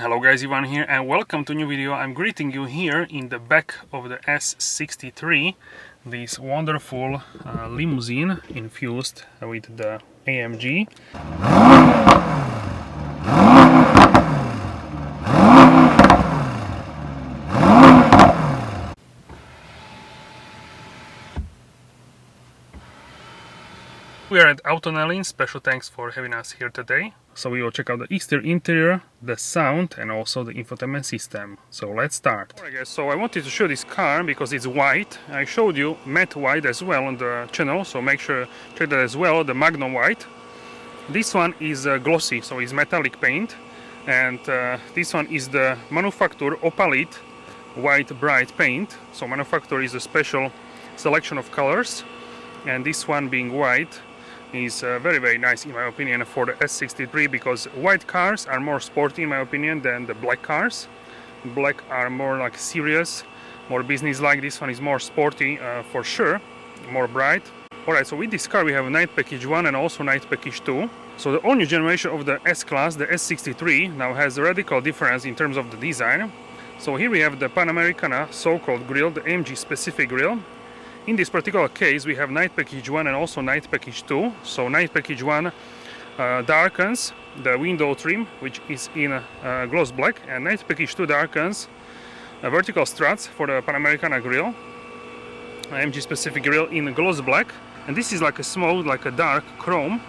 Hello guys, Ivan here and welcome to a new video. I'm greeting you here in the back of the S63, this wonderful limousine infused with the AMG. We are at AutoNelin. Special thanks for having us here today. So we will check out the exterior, interior, the sound and also the infotainment system. So let's start. Alright guys, so I wanted to show this car because it's white. I showed you matte white as well on the channel, so make sure check that as well, the Magnum white. This one is glossy, so it's metallic paint, and this one is the manufacturer Opalite white bright paint. So manufacturer is a special selection of colors, and this one being white is very nice in my opinion for the S63, because white cars are more sporty in my opinion than the black cars. Black are more like serious, more business-like. This one is more sporty for sure, more bright. Alright, so with this car we have a Night Package 1 and also Night Package 2. So the all new generation of the S-Class, the S63, now has a radical difference in terms of the design. So here we have the Panamericana so-called grille, the AMG specific grille. In this particular case we have Night Package 1 and also Night Package 2. So Night Package 1 darkens the window trim, which is in gloss black, and Night Package 2 darkens vertical struts for the Panamericana grille, AMG specific grille in gloss black. And this is like a smooth, like a dark chrome,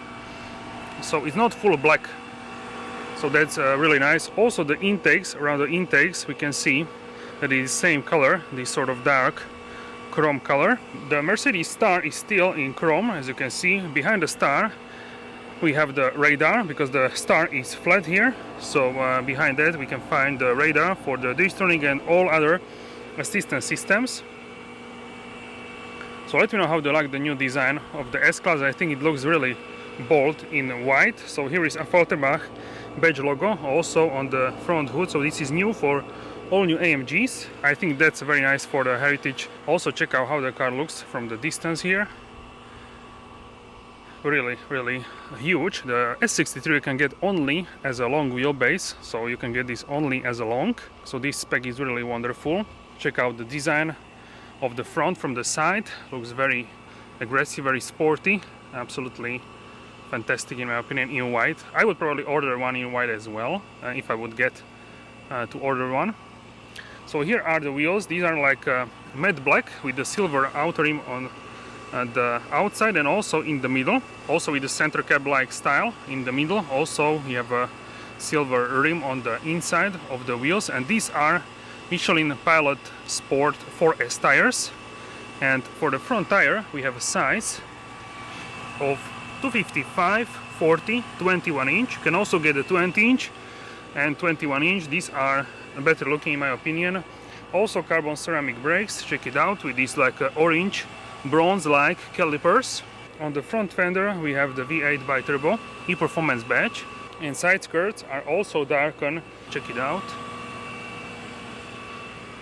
so it's not full black, so that's really nice. Also the intakes, around the intakes we can see that it is same color, this sort of dark chrome color. The Mercedes star is still in chrome, as you can see. Behind the star we have the radar, because the star is flat here, so behind that we can find the radar for the distrolling and all other assistance systems. So let me know how you like the new design of the S-Class. I think it looks really bold in white. So here is AFFALTERBACH badge logo also on the front hood, so this is new for all new AMGs. I think that's very nice for the heritage. Also check out how the car looks from the distance here. Really huge. The S63 you can get only as a long wheelbase, so you can get this only as a long. So this spec is really wonderful. Check out the design of the front from the side. Looks very aggressive, very sporty. Absolutely fantastic in my opinion in white. I would probably order one in white as well if I would get to order one. So here are the wheels. These are like matte black with the silver outer rim on the outside and also in the middle. Also with the center cab like style in the middle. Also you have a silver rim on the inside of the wheels, and these are Michelin Pilot Sport 4S tires. And for the front tire we have a size of 255, 40, 21 inch. You can also get a 20 inch and 21 inch. These are better looking in my opinion. Also carbon ceramic brakes, check it out, with these like orange bronze like calipers. On the front fender we have the V8 bi-turbo e-performance badge, and side skirts are also darkened, check it out.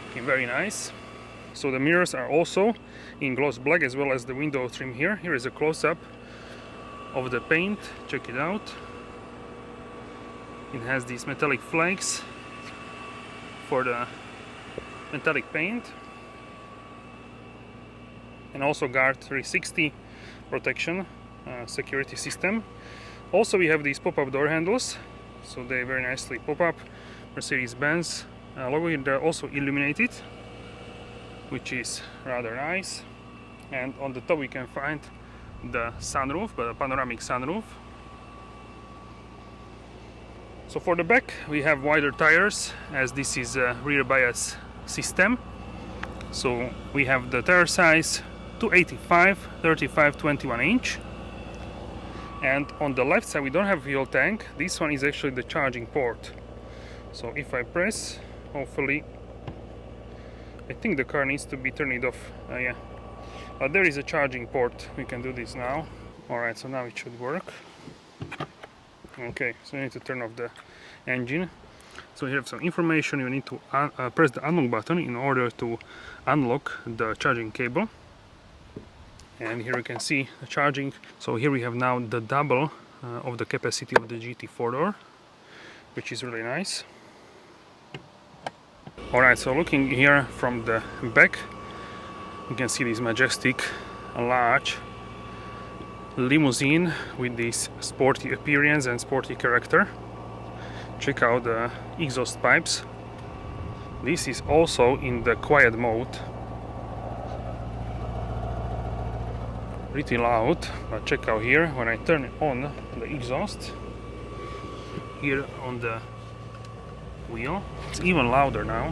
Okay, very nice. So the mirrors are also in gloss black, as well as the window trim here. Here is a close-up of the paint, check it out. It has these metallic flakes for the metallic paint, and also Guard 360 protection security system. Also we have these pop-up door handles, so they very nicely pop up. Mercedes-Benz logo here. They're also illuminated, which is rather nice. And on the top we can find the sunroof, but a panoramic sunroof. So for the back we have wider tires, as this is a rear bias system. So we have the tire size 285, 35, 21 inch. And on the left side we don't have fuel tank. This one is actually the charging port. So if I press, hopefully, I think the car needs to be turned off. Yeah, but there is a charging port. We can do this now. Alright, so now it should work. Okay, so you need to turn off the engine. So you have some information. You need to press the unlock button in order to unlock the charging cable. And here you can see the charging. So here we have now the double of the capacity of the GT 4-door, which is really nice. Alright, so looking here from the back, you can see this majestic, large limousine with this sporty appearance and sporty character. Check out the exhaust pipes. This is also in the quiet mode. Pretty loud, but check out here when I turn on the exhaust here on the wheel, it's even louder now.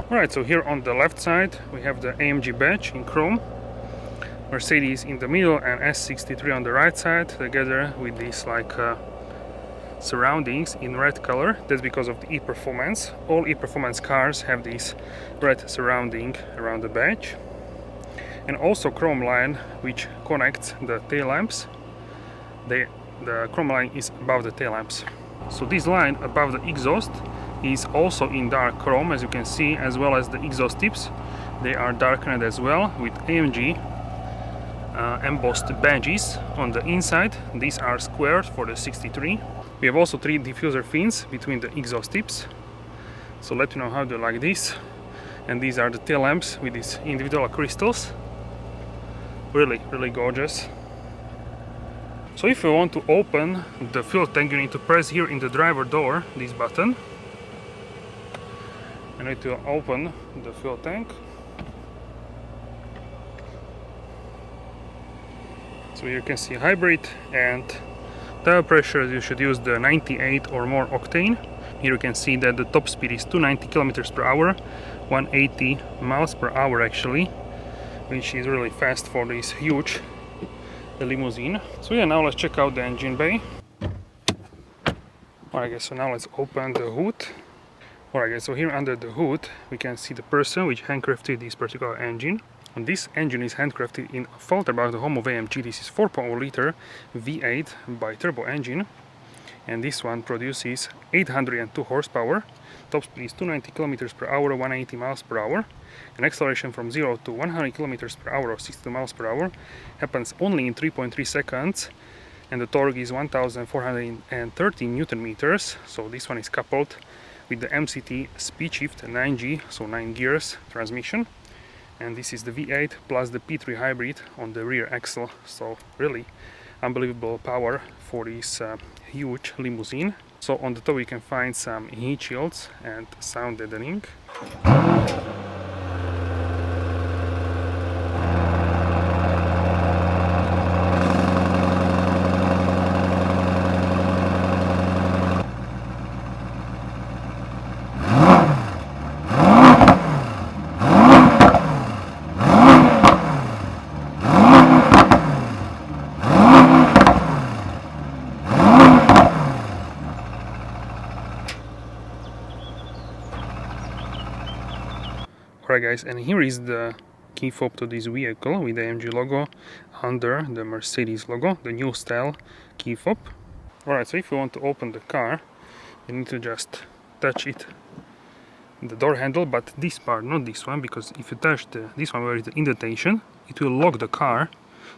Alright, so here on the left side we have the AMG badge in chrome, Mercedes in the middle and S63 on the right side, together with these like surroundings in red color. That's because of the e-performance. All e-performance cars have this red surrounding around the badge, and also chrome line which connects the tail lamps. The chrome line is above the tail lamps. So this line above the exhaust is also in dark chrome, as you can see, as well as the exhaust tips. They are darkened as well with AMG embossed badges on the inside. These are squared for the 63. We have also 3 diffuser fins between the exhaust tips. So let me know how do you like this. And these are the tail lamps with these individual crystals. Really, really gorgeous. So if you want to open the fuel tank, you need to press here in the driver door this button. You need to open the fuel tank. So here you can see hybrid, and tire pressure you should use the 98 or more octane. Here you can see that the top speed is 290 km per hour, 180 miles per hour actually, which is really fast for this huge limousine. So yeah, now let's check out the engine bay. Alright guys, so now let's open the hood. Alright guys, so here under the hood we can see the person which handcrafted this particular engine. And this engine is handcrafted in AFFALTERBACH, the home of AMG. This is 4.0 liter V8 bi-turbo engine, and this one produces 802 horsepower. Top speed is 290 km per hour, 180 miles per hour. An acceleration from 0 to 100 km per hour or 62 miles per hour happens only in 3.3 seconds, and the torque is 1430 Newton meters. So this one is coupled with the MCT speed shift 9G, so 9 gears transmission. And this is the V8 plus the P3 hybrid on the rear axle, so really unbelievable power for this huge limousine. So on the top you can find some heat shields and sound deadening. Alright guys, and here is the key fob to this vehicle with the AMG logo under the Mercedes logo, the new style key fob. Alright, so if you want to open the car, you need to just touch it, the door handle, but this part, not this one, because if you touch this one where is the indentation, it will lock the car,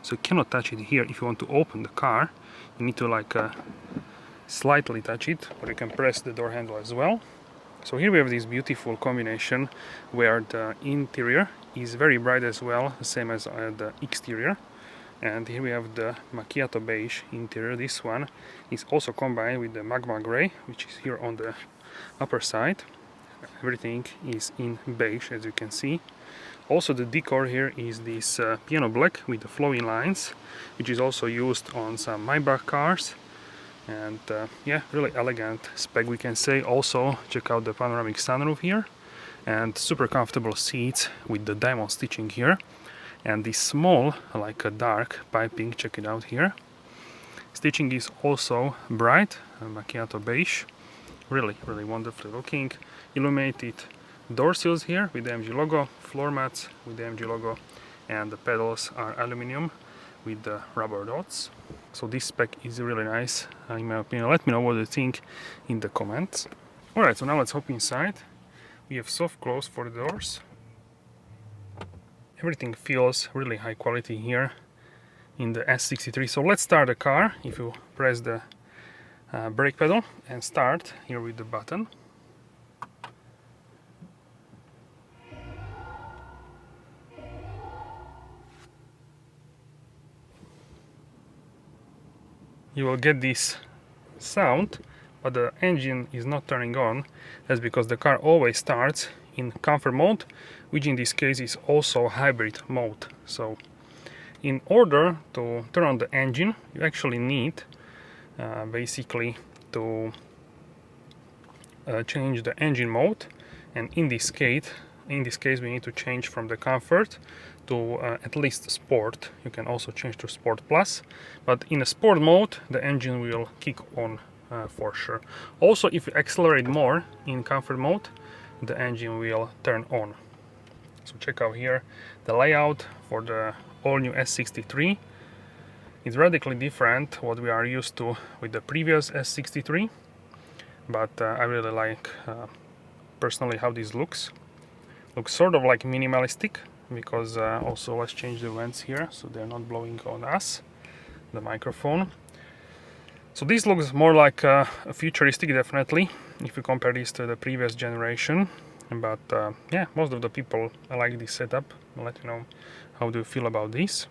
so you cannot touch it here. If you want to open the car, you need to like slightly touch it, or you can press the door handle as well. So here we have this beautiful combination where the interior is very bright as well, same as the exterior. And here we have the macchiato beige interior. This one is also combined with the magma gray, which is here on the upper side. Everything is in beige, as you can see. Also the decor here is this piano black with the flowing lines, which is also used on some Maybach cars. And yeah, really elegant spec, we can say. Also check out the panoramic sunroof here, and super comfortable seats with the diamond stitching here, and this small like a dark piping, check it out here. Stitching is also bright macchiato beige, really wonderfully looking. Illuminated door sills here with the AMG logo, floor mats with the AMG logo, and the pedals are aluminum with the rubber dots. So this spec is really nice in my opinion. Let me know what you think in the comments. Alright, so now let's hop inside. We have soft close for the doors. Everything feels really high quality here in the S63. So let's start the car. If you press the brake pedal and start here with the button. You will get this sound, but the engine is not turning on. That's because the car always starts in comfort mode, which in this case is also hybrid mode. So in order to turn on the engine, you actually need basically to change the engine mode, and in this case we need to change from the comfort to at least sport. You can also change to sport plus, but in a sport mode the engine will kick on for sure. Also, if you accelerate more in comfort mode, the engine will turn on. So check out here the layout for the all-new S63. It's radically different what we are used to with the previous S63, but I really like personally how this looks. Looks sort of like minimalistic, because also let's change the vents here so they're not blowing on us, the microphone. So this looks more like a futuristic, definitely, if you compare this to the previous generation. But yeah, most of the people like this setup. I'll let you know how do you feel about this.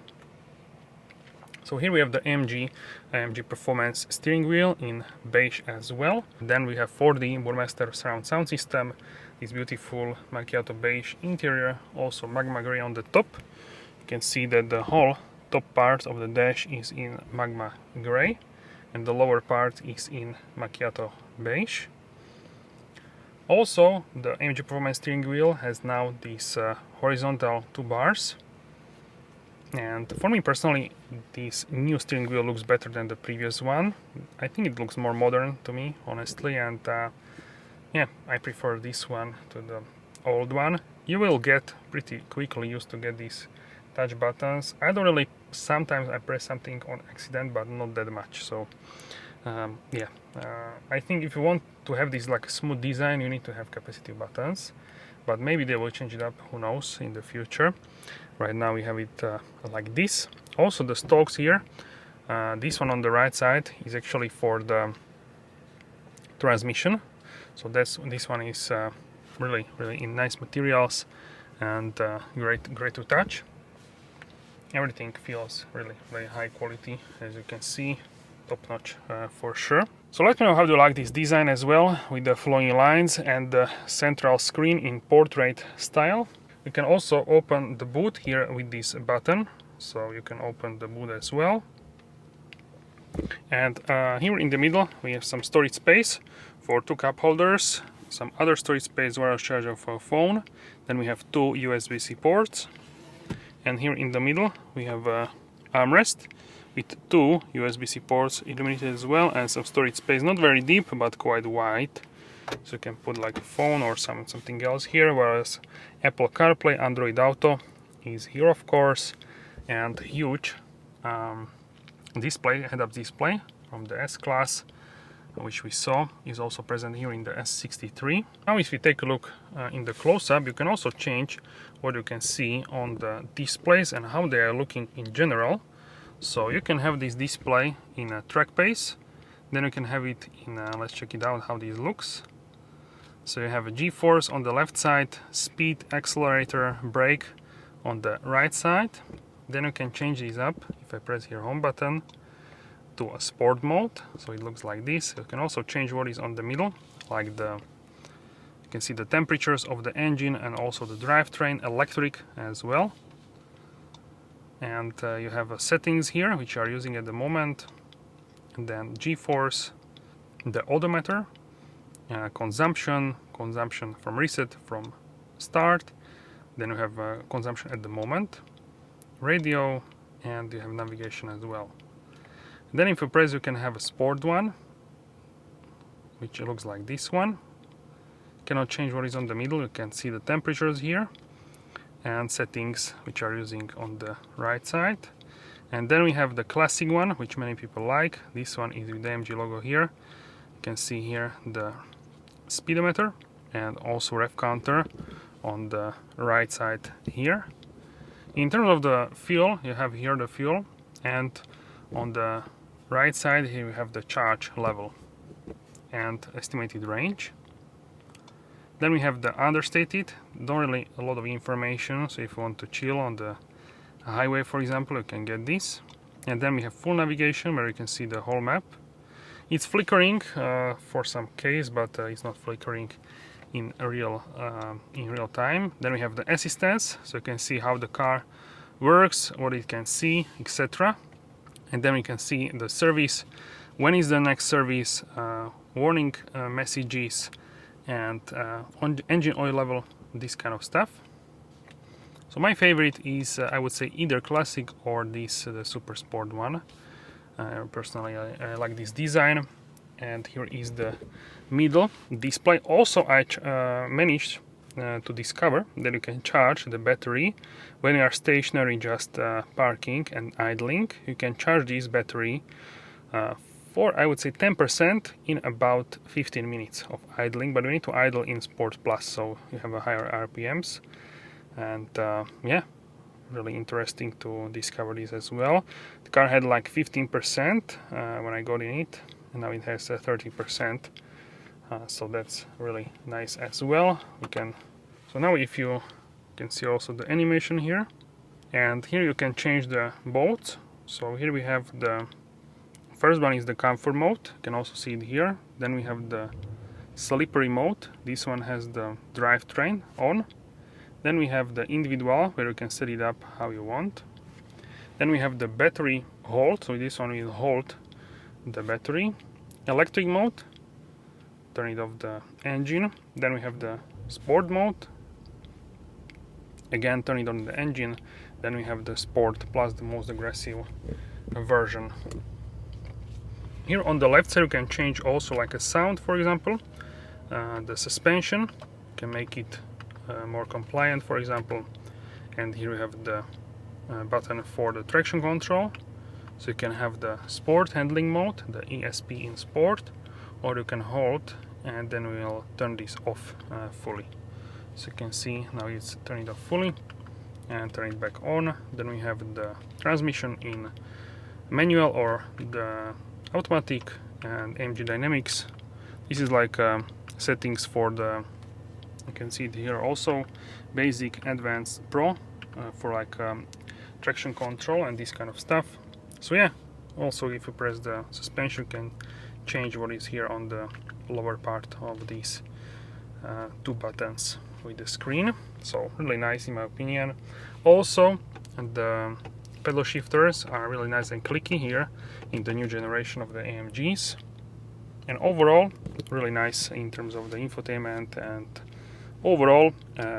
So here we have the AMG Performance steering wheel in beige as well. Then we have 4D Burmester surround sound system, this beautiful macchiato beige interior, also magma gray on the top. You can see that the whole top part of the dash is in magma gray and the lower part is in macchiato beige. Also, the AMG Performance steering wheel has now these horizontal 2 bars. And for me personally, this new steering wheel looks better than the previous one. I think it looks more modern to me, honestly, and yeah, I prefer this one to the old one. You will get pretty quickly used to get these touch buttons. I don't really, sometimes I press something on accident, but not that much. So yeah, I think if you want to have this like smooth design, you need to have capacitive buttons, but maybe they will change it up, who knows, in the future. Right now we have it like this. Also the stalks here, this one on the right side is actually for the transmission. So this one is really in nice materials and great to touch. Everything feels really very high quality, as you can see, top notch for sure. So let me know how do you like this design as well, with the flowing lines and the central screen in portrait style. You can also open the boot here with this button, so you can open the boot as well. And here in the middle we have some storage space for 2 cup holders, some other storage space, wireless charger for a phone. Then we have 2 USB-C ports, and here in the middle we have a armrest with 2 USB-C ports illuminated as well, and some storage space, not very deep but quite wide. So you can put like a phone or something else here, whereas Apple CarPlay, Android Auto is here, of course, and huge display, head-up display from the S-Class, which we saw is also present here in the S63. Now if we take a look in the close-up, you can also change what you can see on the displays and how they are looking in general. So you can have this display in a track pace, then you can have it in let's check it out how this looks. So you have a G-force on the left side, speed, accelerator, brake on the right side. Then you can change these up if I press here home button to a sport mode, so it looks like this. You can also change what is on the middle, like you can see the temperatures of the engine and also the drivetrain, electric as well. And you have settings here which you are using at the moment, and then G-force, the odometer, consumption from reset from start, then you have consumption at the moment, radio, and you have navigation as well. And then if you press, you can have a sport one, which looks like this one. You cannot change what is on the middle. You can see the temperatures here and settings which are using on the right side. And then we have the classic one, which many people like. This one is with the AMG logo here. You can see here the speedometer and also rev counter on the right side here. In terms of the fuel, you have here the fuel, and on the right side here you have the charge level. and estimated range. Then we have the understated, don't really a lot of information, so if you want to chill on the highway, for example, you can get this. And then we have full navigation, where you can see the whole map. It's flickering for some case, but it's not flickering in real time. Then we have the assistance, so you can see how the car works, what it can see, etc. And then we can see the service, when is the next service, warning messages, and on engine oil level, this kind of stuff. So my favorite is I would say either classic or this the super sport one. Personally I like this design. And here is the middle display. Also I managed to discover that you can charge the battery when you are stationary, just parking and idling. You can charge this battery for I would say 10% in about 15 minutes of idling, but you need to idle in Sport Plus, so you have a higher RPMs. And yeah, really interesting to discover this as well. The car had like 15% when I got in it, and now it has 30%. So that's really nice as well. So now if you can see also the animation here, and here you can change the modes. So here we have the first one is the comfort mode, you can also see it here. Then we have the slippery mode, this one has the drivetrain on. Then we have the individual, where you can set it up how you want. Then we have the battery hold, so this one will hold the battery. Electric mode, turn it off the engine. Then we have the sport mode, again turn it on the engine. Then we have the sport plus, the most aggressive version. Here on the left side you can change also like a sound, for example. The suspension, you can make it more compliant, for example. And here we have the button for the traction control. So you can have the sport handling mode, the ESP in sport, or you can hold and then we'll turn this off fully. So you can see now it's turn it off fully and turn it back on. Then we have the transmission in manual or the automatic, and AMG Dynamics. This is like settings for the, you can see it here also, basic, advanced, pro, for like traction control and this kind of stuff. So yeah, also if you press the suspension, you can change what is here on the lower part of these two buttons with the screen. So really nice in my opinion. Also the pedal shifters are really nice and clicky here in the new generation of the AMGs. And overall really nice in terms of the infotainment, and overall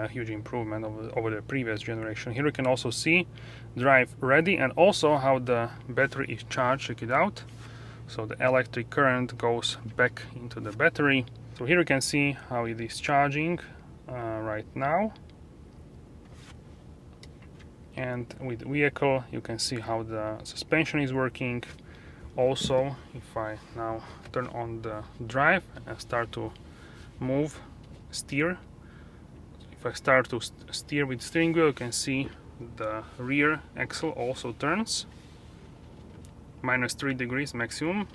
huge improvement over the previous generation. Here you can also see drive ready and also how the battery is charged. Check it out. So the electric current goes back into the battery. So here you can see how it is charging right now. And with vehicle you can see how the suspension is working. Also if I now turn on the drive and start to move, steer, if I start to steer with steering wheel, you can see the rear axle also turns -3 degrees maximum,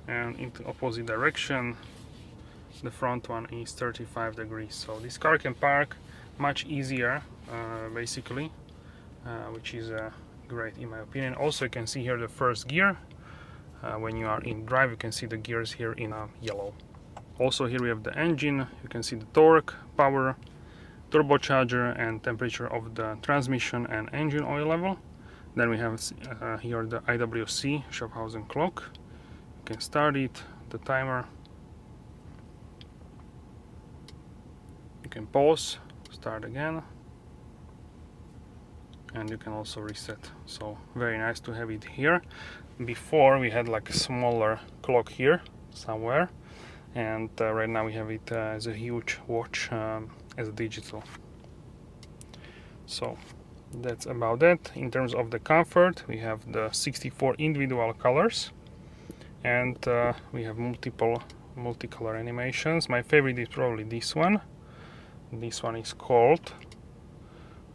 and in the opposite direction the front one is 35 degrees. So this car can park much easier basically, which is great in my opinion. Also you can see here the first gear. When you are in drive you can see the gears here in yellow. Also here we have the engine, you can see the torque, power, turbocharger and temperature of the transmission and engine oil level. Then we have here the IWC Schaffhausen clock. You can start it, the timer. You can pause, start again, and you can also reset. So very nice to have it here. Before we had like a smaller clock here somewhere, and right now we have it as a huge watch, as a digital. So that's about that. In terms of the comfort, we have the 64 individual colors, and we have multicolor animations. My favorite is probably this one. This one is called,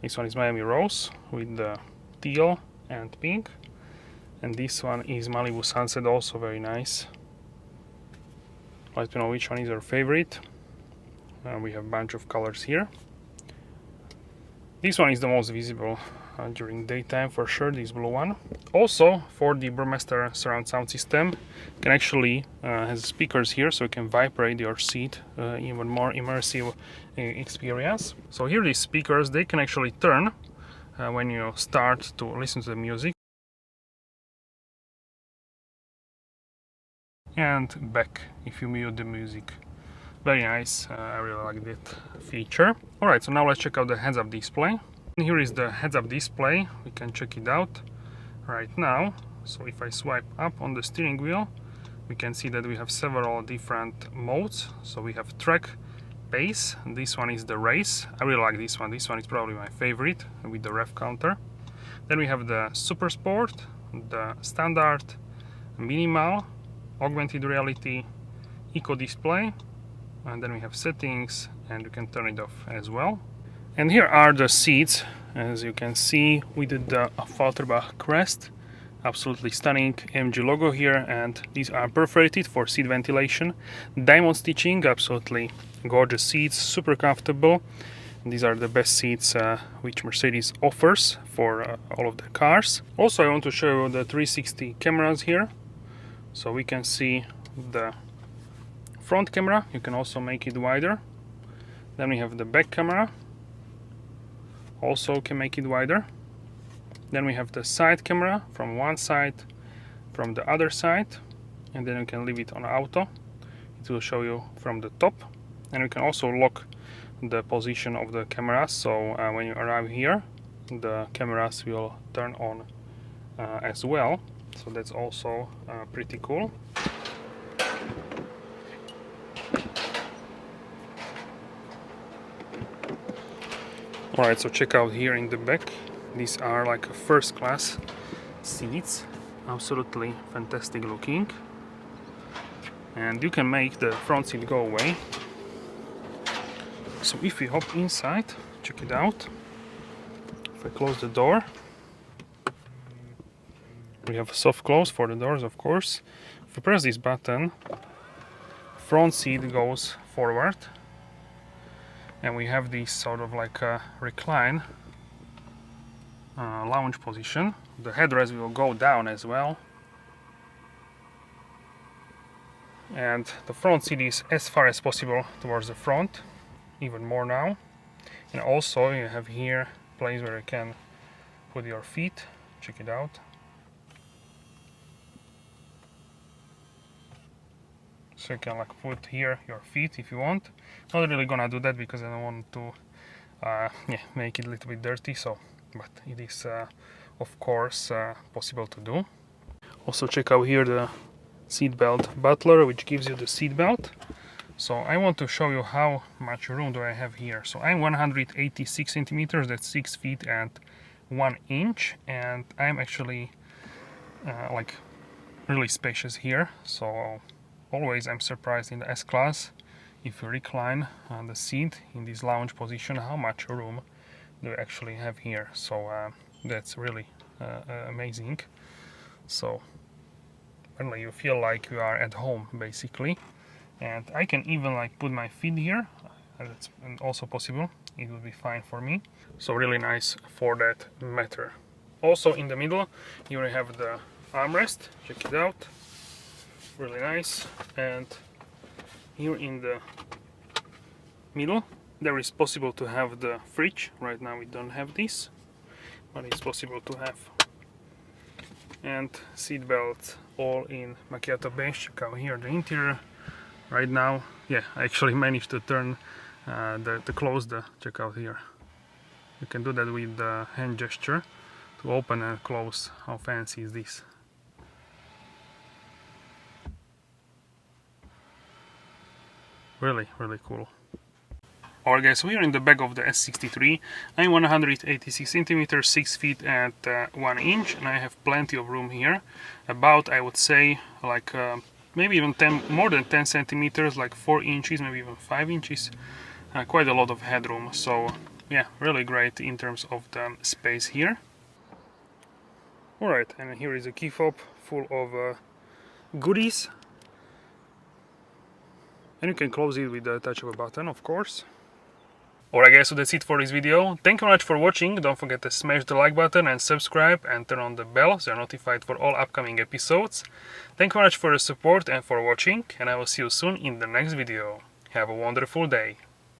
this one is Miami Rose with the teal and pink, and this one is Malibu Sunset, also very nice. Let me know which one is your favorite. We have a bunch of colors here. This one is the most visible during daytime for sure, this blue one. Also, for the Burmester surround sound system, you can actually has speakers here, so you can vibrate your seat, even more immersive experience. So here these speakers, they can actually turn when you start to listen to the music, and back if you mute the music. Very nice, I really like that feature. Alright, so now let's check out the heads-up display. Here is the heads-up display, we can check it out right now. So if I swipe up on the steering wheel, we can see that we have several different modes. So we have track, pace, and this one is the race. I really like this one is probably my favorite with the rev counter. Then we have the super sport, the standard, minimal, augmented reality, eco display, and then we have settings, and you can turn it off as well. And here are the seats, as you can see, with the AFFALTERBACH crest. Absolutely stunning AMG logo here, and these are perforated for seat ventilation. Diamond stitching, absolutely gorgeous seats, super comfortable. These are the best seats which Mercedes offers for all of the cars. Also, I want to show you the 360 cameras here. So we can see the front camera, you can also make it wider. Then we have the back camera, also can make it wider. Then we have the side camera from one side, from the other side, and then you can leave it on auto. It will show you from the top, and you can also lock the position of the cameras, so when you arrive here the cameras will turn on as well, so that's also pretty cool. Alright, so check out here in the back. These are like first class seats, absolutely fantastic looking. And you can make the front seat go away. So if we hop inside, check it out. If I close the door, we have a soft close for the doors, of course. If we press this button, front seat goes forward. And we have this sort of like a recline lounge position. The headrest will go down as well. And the front seat is as far as possible towards the front, even more now. And also you have here a place where you can put your feet. Check it out. So you can like put here your feet if you want. Not really gonna do that because I don't want to make it a little bit dirty, so but it is of course possible to do. Also check out here the seatbelt butler, which gives you the seatbelt. So I want to show you how much room do I have here. So I'm 186 centimeters, that's 6 feet and 1 inch, and I'm actually like really spacious here. So always I'm surprised in the S-Class, if you recline the seat in this lounge position, how much room do you actually have here. So that's really amazing. So really you feel like you are at home basically. And I can even like put my feet here, that's also possible, it will be fine for me. So really nice for that matter. Also in the middle you have the armrest, check it out. Really nice. And here in the middle there is possible to have the fridge. Right now we don't have this, but it's possible to have. And seat belts all in macchiato beige. Check out here the interior. Right now, yeah, I actually managed to turn to close the, check out here. You can do that with the hand gesture to open and close. How fancy is this? Really, really cool. Alright guys, so we are in the back of the S63. I'm 186 centimeters, 6 feet and 1 inch, and I have plenty of room here. About, I would say, like maybe even more than 10 centimeters, like 4 inches, maybe even 5 inches. Quite a lot of headroom, so yeah, really great in terms of the space here. Alright, and here is a key fob full of goodies. And you can close it with the touch of a button, of course. Alright guys, so that's it for this video. Thank you very much for watching. Don't forget to smash the like button and subscribe and turn on the bell so you're notified for all upcoming episodes. Thank you very much for your support and for watching, and I will see you soon in the next video. Have a wonderful day.